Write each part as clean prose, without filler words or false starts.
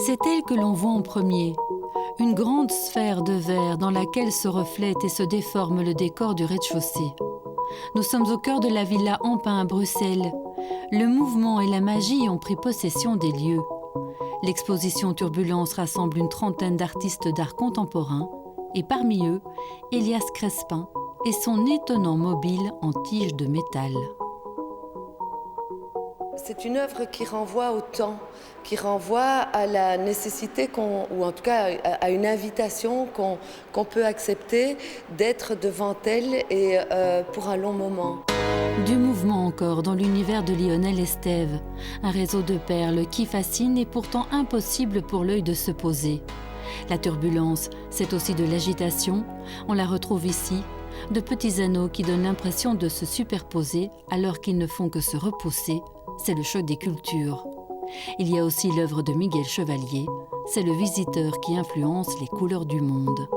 C'est elle que l'on voit en premier, une grande sphère de verre dans laquelle se reflète et se déforme le décor du rez-de-chaussée. Nous sommes au cœur de la Villa Empain à Bruxelles. Le mouvement et la magie ont pris possession des lieux. L'exposition Turbulence rassemble une trentaine d'artistes d'art contemporain et parmi eux, Elias Crespin et son étonnant mobile en tige de métal. C'est une œuvre qui renvoie au temps, qui renvoie à la nécessité ou en tout cas à une invitation qu'on peut accepter d'être devant elle et pour un long moment. Du mouvement encore dans l'univers de Lionel Estève, un réseau de perles qui fascine et pourtant impossible pour l'œil de se poser. La turbulence, c'est aussi de l'agitation, on la retrouve ici, de petits anneaux qui donnent l'impression de se superposer alors qu'ils ne font que se repousser, c'est le choc des cultures. Il y a aussi l'œuvre de Miguel Chevalier, c'est le visiteur qui influence les couleurs du monde.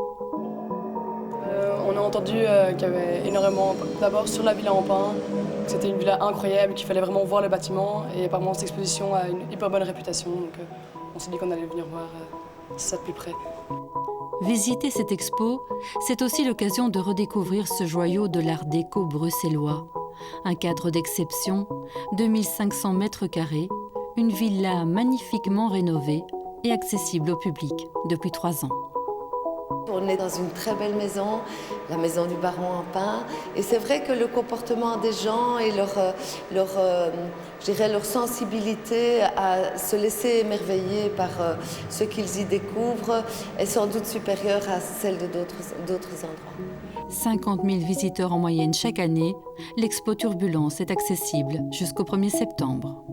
On a entendu qu'il y avait énormément, d'abord sur la Villa Empain, que c'était une villa incroyable, qu'il fallait vraiment voir le bâtiment et apparemment cette exposition a une hyper bonne réputation, donc on s'est dit qu'on allait venir voir ça de plus près. Visiter cette expo, c'est aussi l'occasion de redécouvrir ce joyau de l'art déco bruxellois. Un cadre d'exception, 2500 mètres carrés, une villa magnifiquement rénovée et accessible au public depuis 3 ans. On est dans une très belle maison, la maison du baron Empain, et c'est vrai que le comportement des gens et leur sensibilité à se laisser émerveiller par ce qu'ils y découvrent est sans doute supérieure à celle de d'autres endroits. 50 000 visiteurs en moyenne chaque année, l'expo Turbulence est accessible jusqu'au 1er septembre.